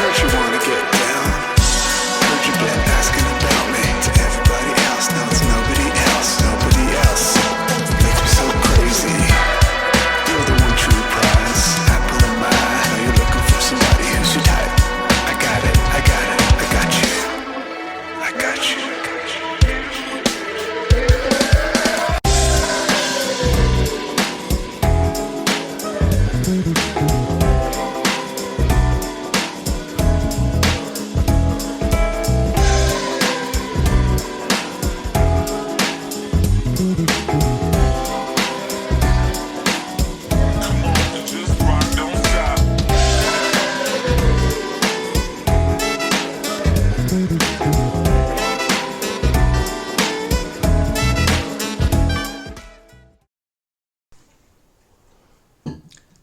Heard you wanna get down. Heard you been asking about me to everybody else. No, it's nobody else. Nobody else makes me so crazy. You're the one true prize. Apple of my eye. Know you're looking for somebody who's your type. I got it. I got it. I got you. I got you. I got you.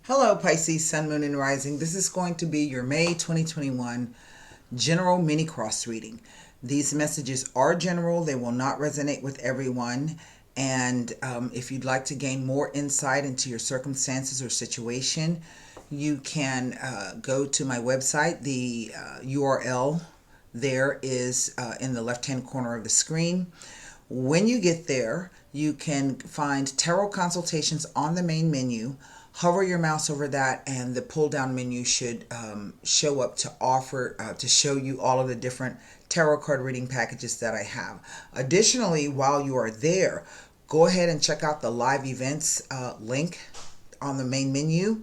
Hello Pisces, Sun, Moon, and Rising. This is going to be your May 2021 general mini cross reading. These messages are general. They will not resonate with everyone. And if you'd like to gain more insight into your circumstances or situation, you can go to my website. The URL there is in the left-hand corner of the screen. When you get there, you can find tarot consultations on the main menu. Hover your mouse over that and the pull down menu should show up to offer to show you all of the different tarot card reading packages that I have. Additionally, while you are there, go ahead and check out the live events link on the main menu.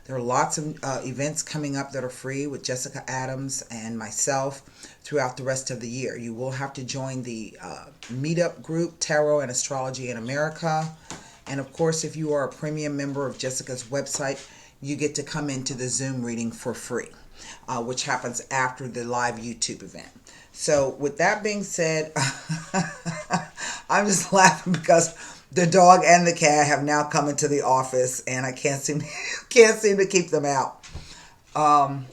There are lots of events coming up that are free with Jessica Adams and myself throughout the rest of the year. You will have to join the meetup group, Tarot and Astrology in America. And of course, if you are a premium member of Jessica's website, you get to come into the Zoom reading for free, which happens after the live YouTube event. So with that being said, I'm just laughing because the dog and the cat have now come into the office and I can't seem to keep them out. Hello,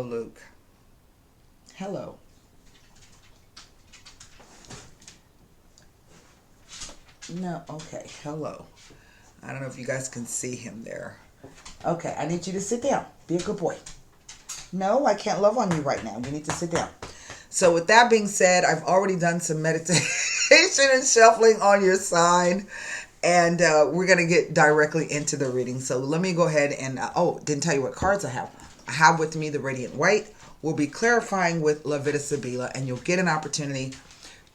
Luke. Hello. No, okay, hello. I don't know if you guys can see him there. Okay, I need you to sit down. Be a good boy. No, I can't love on you right now. You need to sit down. So with that being said, I've already done some meditation and shuffling on your sign. And we're going to get directly into the reading. So let me go ahead and, didn't tell you what cards I have. I have with me the Radiant White. We'll be clarifying with La Vita Sibila, and you'll get an opportunity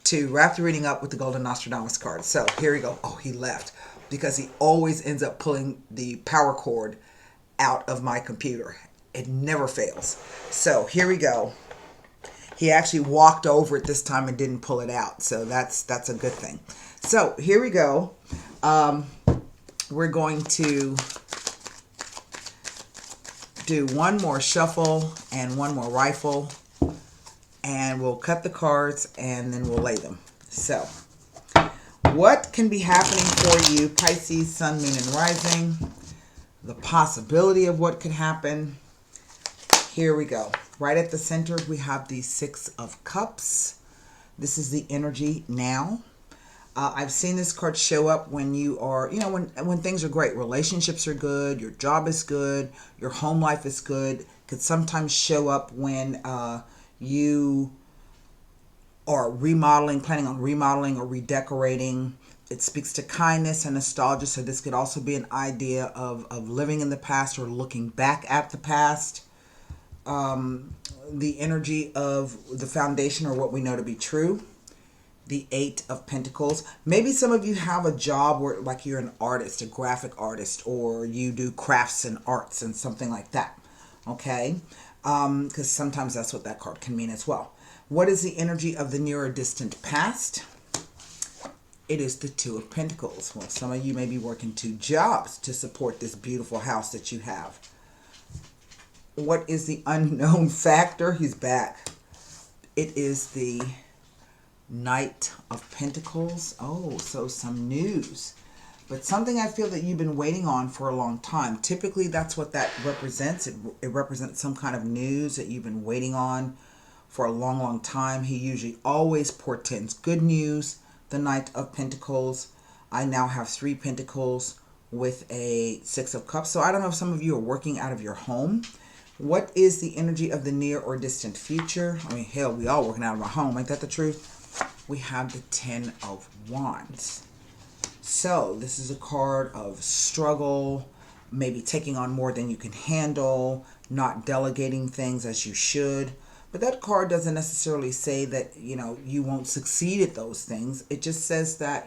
to wrap the reading up with the Golden Nostradamus card. So here we go. Oh, he left because he always ends up pulling the power cord out of my computer. It never fails. So here we go. He actually walked over it this time and didn't pull it out. So that's a good thing. So here we go. We're going to do one more shuffle and one more rifle. And we'll cut the cards and then we'll lay them. So, what can be happening for you, Pisces, Sun, Moon, and Rising? The possibility of what could happen. Here we go. Right at the center, we have the Six of Cups. This is the energy now. I've seen this card show up when you are, when things are great. Relationships are good. Your job is good. Your home life is good. Could sometimes show up when you are planning on remodeling or redecorating. It speaks to kindness and nostalgia. So this could also be an idea of living in the past or looking back at the past. The energy of the foundation or what we know to be true. The Eight of Pentacles. Maybe some of you have a job where like you're an artist, a graphic artist, or you do crafts and arts and something like that. Okay? Because sometimes that's what that card can mean as well. What is the energy of the near or distant past? It is the Two of Pentacles. Well, some of you may be working two jobs to support this beautiful house that you have. What is the unknown factor? He's back. It is the Knight of Pentacles. Oh, so some news. But something I feel that you've been waiting on for a long time. Typically, that's what that represents. It represents some kind of news that you've been waiting on for a long, long time. He usually always portends good news. The Knight of Pentacles. I now have 3 pentacles, with a Six of Cups. So I don't know if some of you are working out of your home. What is the energy of the near or distant future? I mean, hell, we all working out of our home. Ain't that the truth? We have the Ten of Wands. So this is a card of struggle, maybe taking on more than you can handle, not delegating things as you should. But that card doesn't necessarily say that, you won't succeed at those things. It just says that,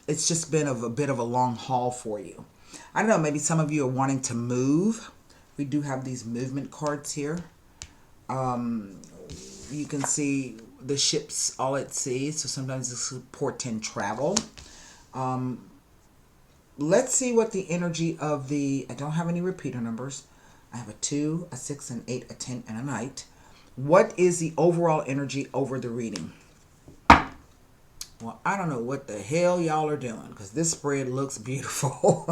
it's just been a bit of a long haul for you. I don't know, maybe some of you are wanting to move. We do have these movement cards here. You can see the ships all at sea, so sometimes this could portend travel. Let's see what the energy of I don't have any repeater numbers. I have a 2, a 6, an 8, a 10, and a Knight. What is the overall energy over the reading? Well, I don't know what the hell y'all are doing, because this spread looks beautiful,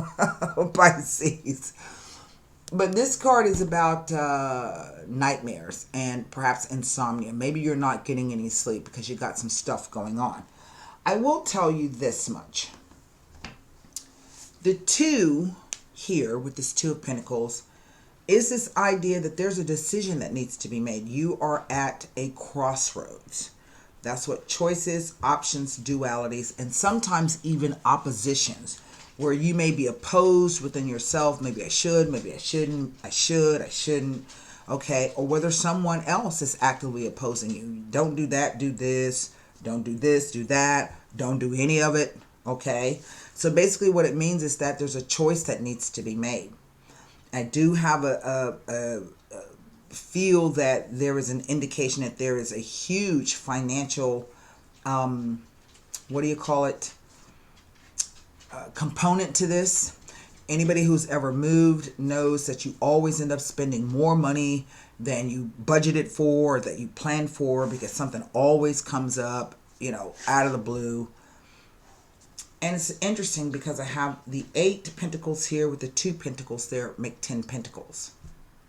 Pisces. But this card is about nightmares and perhaps insomnia. Maybe you're not getting any sleep because you got some stuff going on. I will tell you this much. The 2 here with this 2 of Pentacles is this idea that there's a decision that needs to be made. You are at a crossroads. That's what choices, options, dualities, and sometimes even oppositions, where you may be opposed within yourself. Maybe I should, maybe I shouldn't, I should, I shouldn't, okay? Or whether someone else is actively opposing you. Don't do that, do this. Don't do this, do that. Don't do any of it, okay? So basically what it means is that there's a choice that needs to be made. I do have a feel that there is an indication that there is a huge financial, component to this. Anybody who's ever moved knows that you always end up spending more money than you budgeted for, or that you planned for, because something always comes up, out of the blue. And it's interesting because I have the 8 Pentacles here with the 2 Pentacles there, make 10 Pentacles,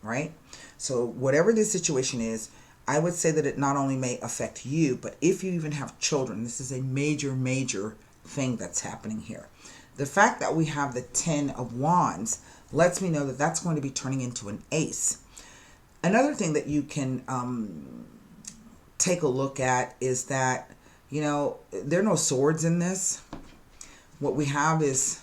right? So whatever this situation is, I would say that it not only may affect you, but if you even have children, this is a major, major thing that's happening here. The fact that we have the 10 of Wands lets me know that that's going to be turning into an ace. Another thing that you can take a look at is that, there are no swords in this. What we have is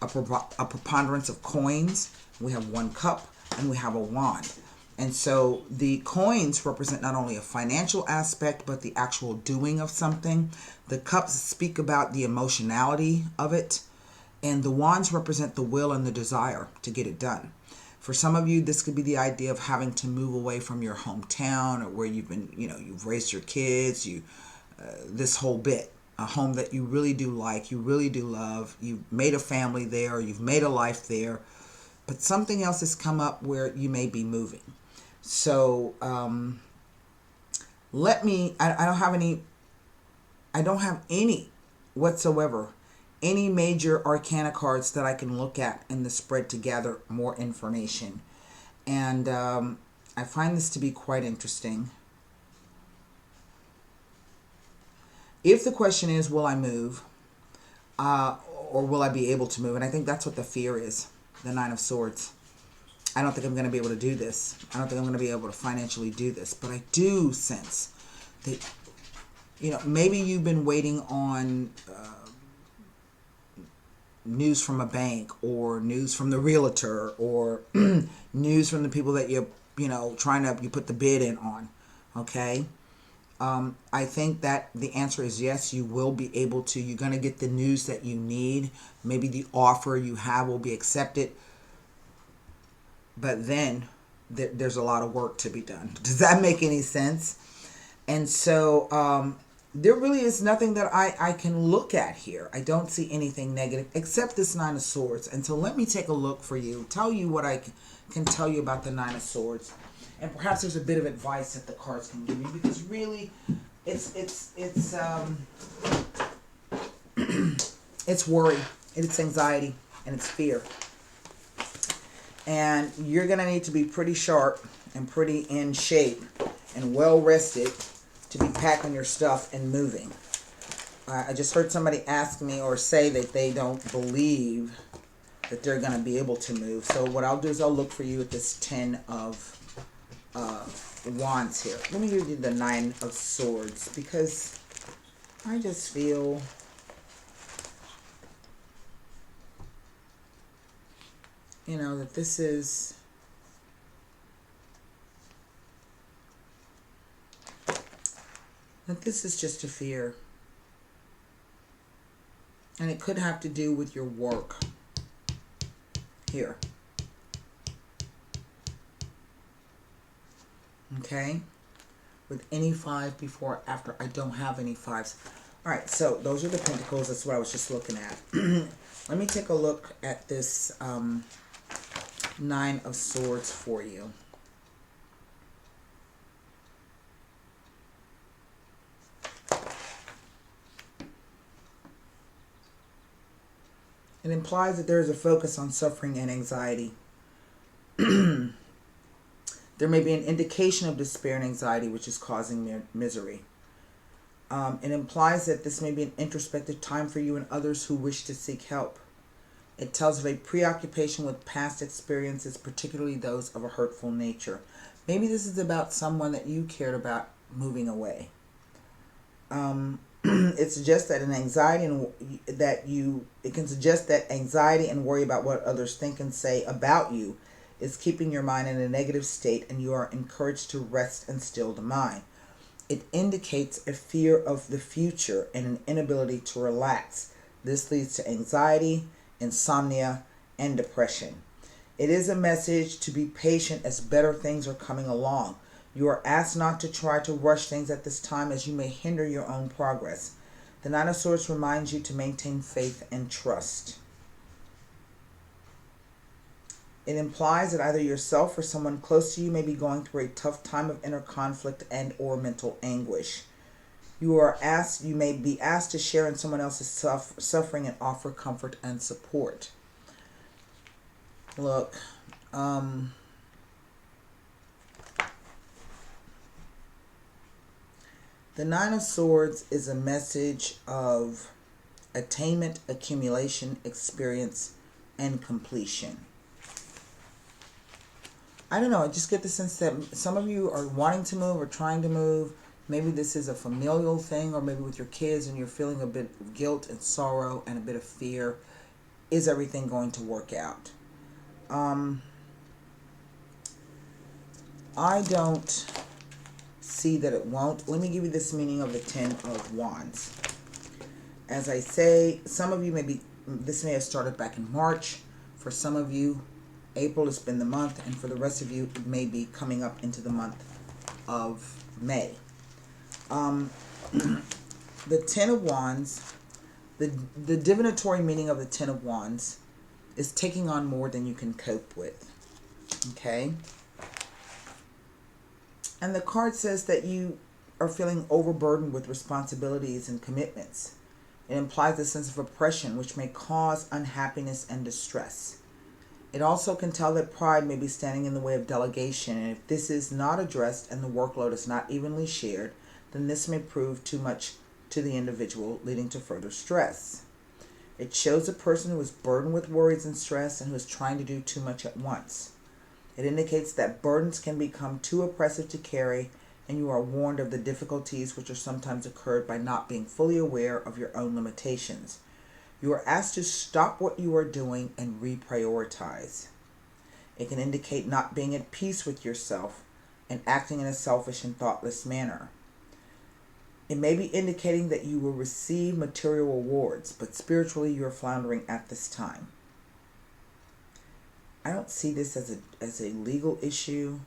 a preponderance of coins. We have 1 cup and we have a wand. And so the coins represent not only a financial aspect, but the actual doing of something. The cups speak about the emotionality of it. And the wands represent the will and the desire to get it done. For some of you, this could be the idea of having to move away from your hometown, or where you've been, you've raised your kids, this whole bit. A home that you really do like, you really do love. You've made a family there, you've made a life there. But something else has come up where you may be moving. So I don't have any whatsoever, any major arcana cards that I can look at in the spread to gather more information. And I find this to be quite interesting. If the question is, will I move? Or will I be able to move? And I think that's what the fear is, the 9 of Swords. I don't think I'm going to be able to do this. I don't think I'm going to be able to financially do this. But I do sense that, maybe you've been waiting on news from a bank, or news from the realtor, or news from the people that you put the bid in on. Okay? I think that the answer is yes, you will be able to. You're going to get the news that you need. Maybe the offer you have will be accepted. But then there's a lot of work to be done. Does that make any sense? And so there really is nothing that I can look at here. I don't see anything negative except this 9 of Swords. And so let me take a look for you, tell you what I can tell you about the 9 of Swords. And perhaps there's a bit of advice that the cards can give you, because really it's it's worry, it's anxiety, and it's fear. And you're going to need to be pretty sharp and pretty in shape and well rested to be packing your stuff and moving. I just heard somebody ask me or say that they don't believe that they're going to be able to move. So what I'll do is I'll look for you at this 10 of Wands here. Let me give you the 9 of Swords, because I just feel that this is just a fear. And it could have to do with your work here. Okay? With any 5 before or after. I don't have any 5s. All right, so those are the Pentacles. That's what I was just looking at. Let me take a look at this 9 of Swords for you. It implies that there is a focus on suffering and anxiety. There may be an indication of despair and anxiety, which is causing misery. It implies that this may be an introspective time for you and others who wish to seek help. It tells of a preoccupation with past experiences, particularly those of a hurtful nature. Maybe this is about someone that you cared about moving away. It suggests that it can suggest that anxiety and worry about what others think and say about you is keeping your mind in a negative state, and you are encouraged to rest and still the mind. It indicates a fear of the future and an inability to relax. This leads to anxiety, insomnia, and depression. It is a message to be patient as better things are coming along. You are asked not to try to rush things at this time, as you may hinder your own progress. The 9 of Swords reminds you to maintain faith and trust. It implies that either yourself or someone close to you may be going through a tough time of inner conflict and or mental anguish. You may be asked to share in someone else's suffering and offer comfort and support. Look, the 9 of Swords is a message of attainment, accumulation, experience, and completion. I don't know, I just get the sense that some of you are wanting to move or trying to move. Maybe this is a familial thing, or maybe with your kids and you're feeling a bit of guilt and sorrow and a bit of fear. Is everything going to work out? I don't see that it won't. Let me give you this meaning of the 10 of Wands. As I say, some of you this may have started back in March. For some of you, April has been the month, and for the rest of you, it may be coming up into the month of May. The 10 of Wands, the divinatory meaning of the 10 of Wands is taking on more than you can cope with. Okay? And the card says that you are feeling overburdened with responsibilities and commitments. It implies a sense of oppression, which may cause unhappiness and distress. It also can tell that pride may be standing in the way of delegation, and if this is not addressed and the workload is not evenly shared, then this may prove too much to the individual, leading to further stress. It shows a person who is burdened with worries and stress and who is trying to do too much at once. It indicates that burdens can become too oppressive to carry, and you are warned of the difficulties which are sometimes occurred by not being fully aware of your own limitations. You are asked to stop what you are doing and reprioritize. It can indicate not being at peace with yourself and acting in a selfish and thoughtless manner. It may be indicating that you will receive material rewards, but spiritually you are floundering at this time. I don't see this as a legal issue,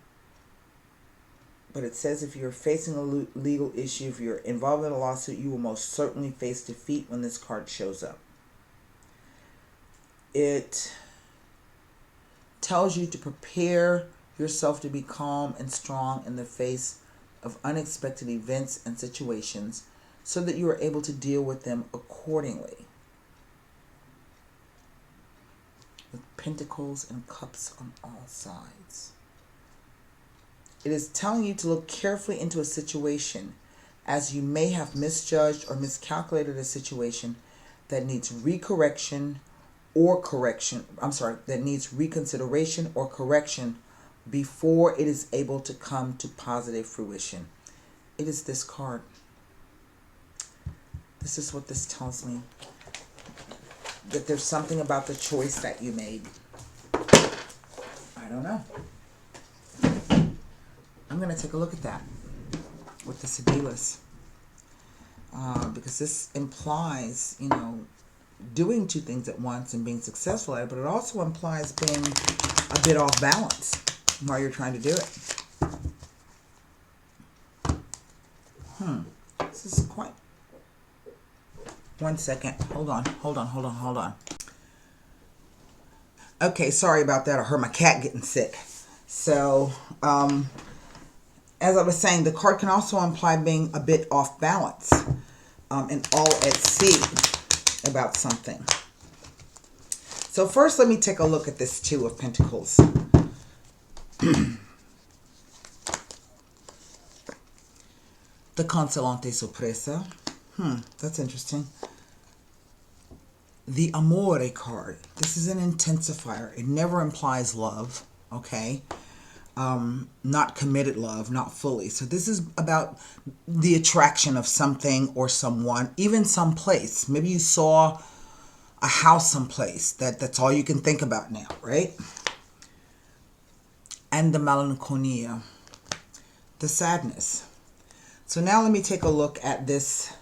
but it says if you're facing a legal issue, if you're involved in a lawsuit, you will most certainly face defeat when this card shows up. It tells you to prepare yourself to be calm and strong in the face of unexpected events and situations so that you are able to deal with them accordingly. With pentacles and cups on all sides. It is telling you to look carefully into a situation, as you may have misjudged or miscalculated a situation that needs recorrection or correction. I'm sorry, that needs reconsideration or correction before it is able to come to positive fruition. It is this card. This is what this tells me. That there's something about the choice that you made. I don't know. I'm going to take a look at that with the Sibilas. Because this implies, you know, doing two things at once and being successful at it, but it also implies being a bit off balance while you're trying to do it. This is quite... One second. Hold on. Okay, sorry about that. I heard my cat getting sick. So, as I was saying, the card can also imply being a bit off balance and all at sea about something. So first, let me take a look at this Two of Pentacles. The Consolante Sorpresa. That's interesting. The Amore card. This is an intensifier. It never implies love, okay? Not committed love, not fully. So this is about the attraction of something or someone, even someplace. Maybe you saw a house someplace. That's all you can think about now, right? And the Melancholia, the sadness. So now let me take a look at this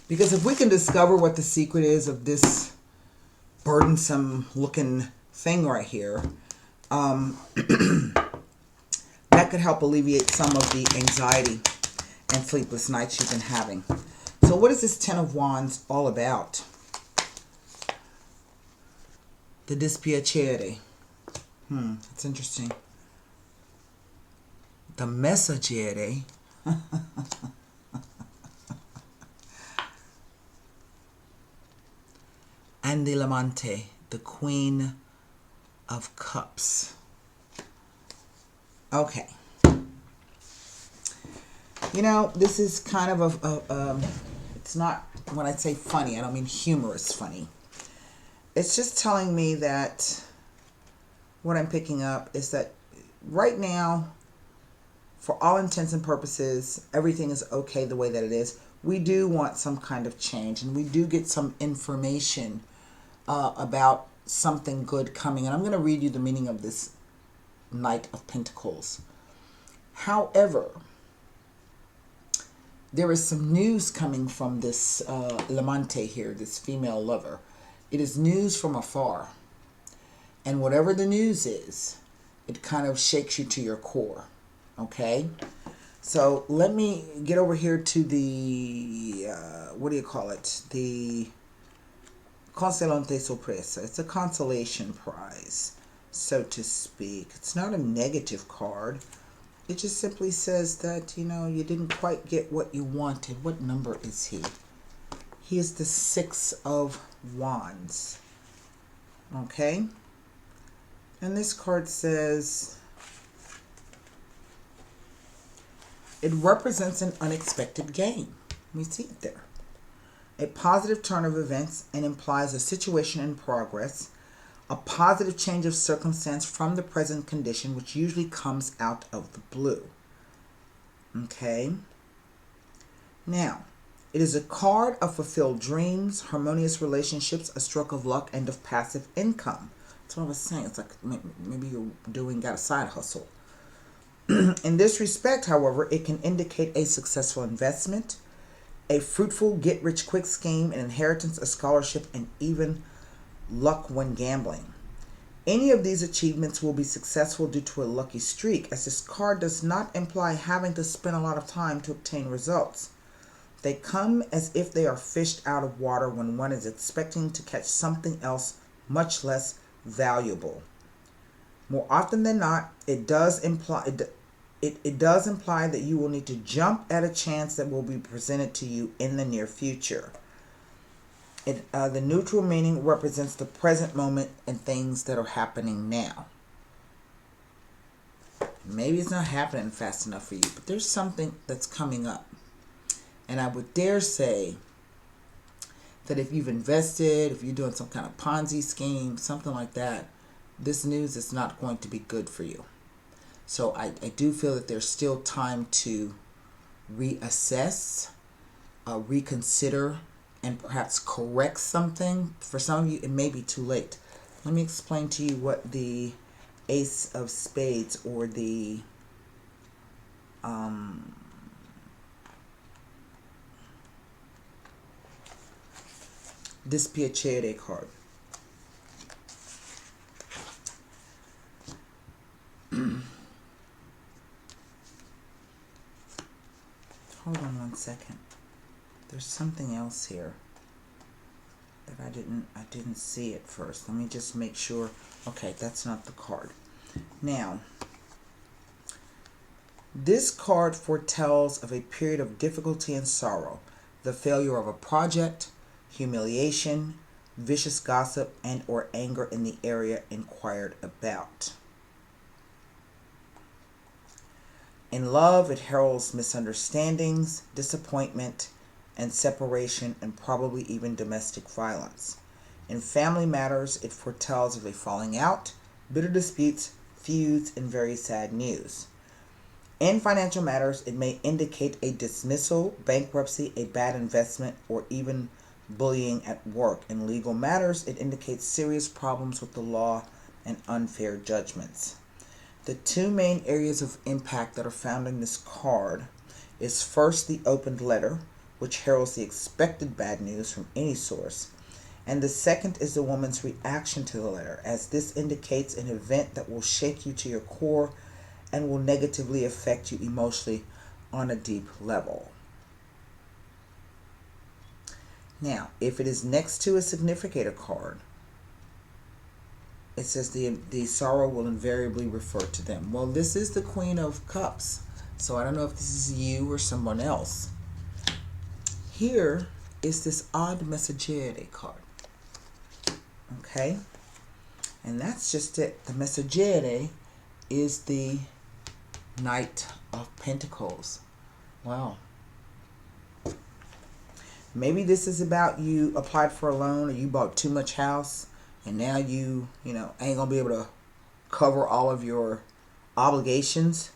because if we can discover what the secret is of this burdensome looking thing right here, that could help alleviate some of the anxiety and sleepless nights you've been having. So what is this Ten of Wands all about? The Dispiacere. That's interesting. The Messaggere. And the L'Amante, the Queen of Cups. Okay. You know, this is kind of it's not, when I say funny, I don't mean humorous funny. It's just telling me that what I'm picking up is that right now, for all intents and purposes, everything is okay the way that it is. We do want some kind of change, and we do get some information about something good coming. And I'm going to read you the meaning of this Knight of Pentacles. However, there is some news coming from this L'Amante here, this female lover. It is news from afar. And whatever the news is, it kind of shakes you to your core. Okay? So let me get over here to the, what do you call it? The Consolante Sorpresa. It's a consolation prize, so to speak. It's not a negative card. It just simply says that, you know, you didn't quite get what you wanted. What number is he? He is the Six of Wands. Okay? And this card says it represents an unexpected gain. Let me see it there. A positive turn of events and implies a situation in progress, a positive change of circumstance from the present condition, which usually comes out of the blue. Okay? Now, it is a card of fulfilled dreams, harmonious relationships, a stroke of luck, and of passive income. That's what I was saying. It's like maybe you're got a side hustle. In this respect, however, it can indicate a successful investment, a fruitful get-rich-quick scheme, an inheritance, a scholarship, and even luck when gambling. Any of these achievements will be successful due to a lucky streak, as this card does not imply having to spend a lot of time to obtain results. They come as if they are fished out of water when one is expecting to catch something else much less valuable. More often than not, it does imply that you will need to jump at a chance that will be presented to you in the near future. The neutral meaning represents the present moment and things that are happening now. Maybe it's not happening fast enough for you, but there's something that's coming up. And I would dare say that if you've invested, if you're doing some kind of Ponzi scheme, something like that, this news is not going to be good for you. So I do feel that there's still time to reassess, reconsider, and perhaps correct something. For some of you, it may be too late. Let me explain to you what the Ace of Spades or the Dispiacere card. Hold on one second. There's something else here that I didn't see at first. Let me just make sure. Okay, that's not the card. Now, this card foretells of a period of difficulty and sorrow, the failure of a project, humiliation, vicious gossip, and or anger in the area inquired about. In love, it heralds misunderstandings, disappointment, and separation, and probably even domestic violence. In family matters, it foretells of a falling out, bitter disputes, feuds, and very sad news. In financial matters, it may indicate a dismissal, bankruptcy, a bad investment, or even bullying at work. In legal matters, it indicates serious problems with the law and unfair judgments. The two main areas of impact that are found in this card is first the opened letter, which heralds the expected bad news from any source, and the second is the woman's reaction to the letter, as this indicates an event that will shake you to your core and will negatively affect you emotionally on a deep level. Now, if it is next to a significator card, it says the sorrow will invariably refer to them. Well, this is the Queen of Cups, so I don't know if this is you or someone else. Here is this odd Messaggere card. Okay? And that's just it. The Messaggere is the Knight of Pentacles. Wow. Maybe this is about you applied for a loan or you bought too much house and now you ain't gonna be able to cover all of your obligations.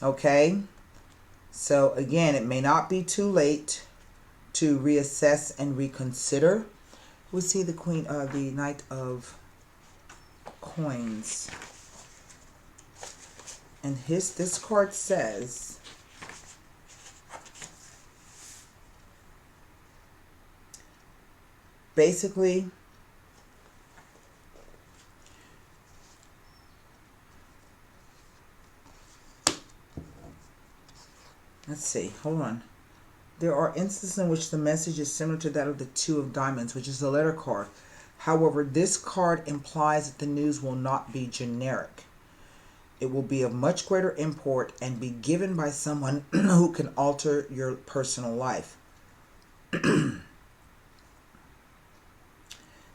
Okay? So again, it may not be too late to reassess and reconsider. We see the the Knight of Coins. And this card says, basically, let's see, hold on. There are instances in which the message is similar to that of the Two of Diamonds, which is the letter card. However, this card implies that the news will not be generic. It will be of much greater import and be given by someone who can alter your personal life.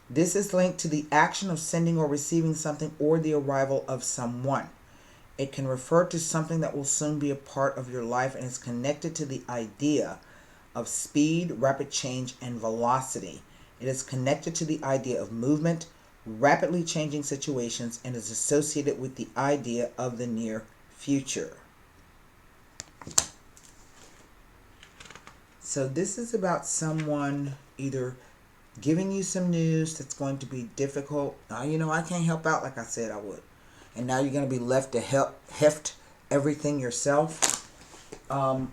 This is linked to the action of sending or receiving something or the arrival of someone. It can refer to something that will soon be a part of your life and is connected to the idea of speed, rapid change, and velocity. It is connected to the idea of movement, rapidly changing situations, and is associated with the idea of the near future. So this is about someone either giving you some news that's going to be difficult. I can't help out like I said I would. And now you're going to be left to heft everything yourself. And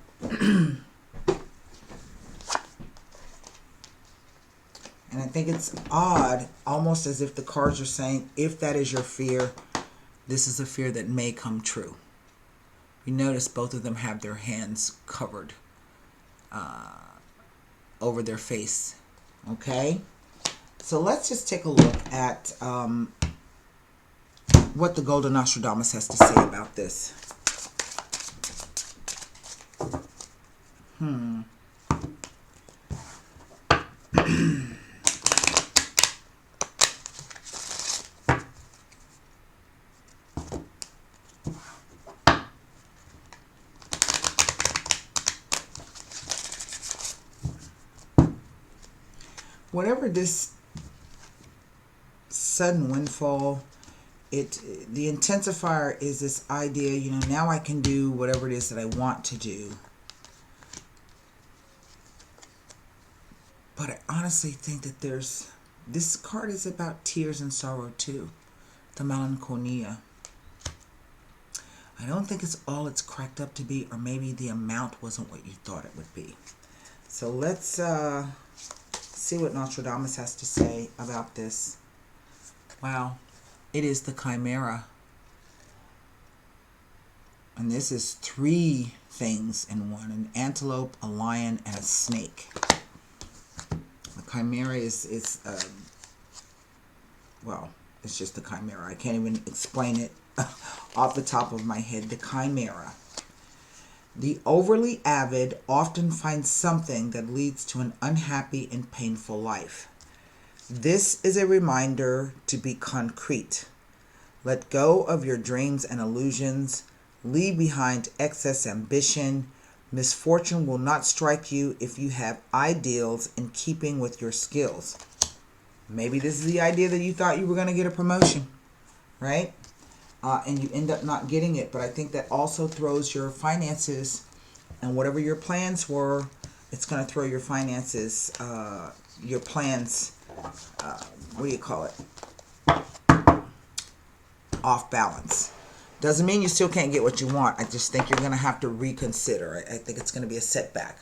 I think it's odd, almost as if the cards are saying, if that is your fear, this is a fear that may come true. You notice both of them have their hands covered over their face. Okay? So let's just take a look at what the Golden Nostradamus has to say about this. whatever this sudden windfall, the intensifier is this idea, you know, now I can do whatever it is that I want to do. But I honestly think that this card is about tears and sorrow too. The melancholia. I don't think it's all it's cracked up to be, or maybe the amount wasn't what you thought it would be. So let's see what Nostradamus has to say about this. Wow, it is the chimera. And this is 3 things in one: an antelope, a lion, and a snake. The chimera is well, it's just the chimera. I can't even explain it off the top of my head. The chimera. The overly avid often find something that leads to an unhappy and painful life. This is a reminder to be concrete. Let go of your dreams and illusions. Leave behind excess ambition. Misfortune will not strike you if you have ideals in keeping with your skills. Maybe this is the idea that you thought you were going to get a promotion, right? And you end up not getting it. But I think that also throws your finances, and whatever your plans were, it's going to throw your finances, your plans, what do you call it? Off balance. Doesn't mean you still can't get what you want. I just think you're going to have to reconsider. I think it's going to be a setback.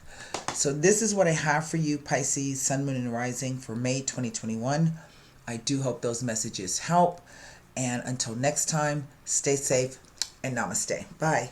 So this is what I have for you, Pisces, Sun, Moon, and Rising for May 2021. I do hope those messages help. And until next time, stay safe and namaste. Bye.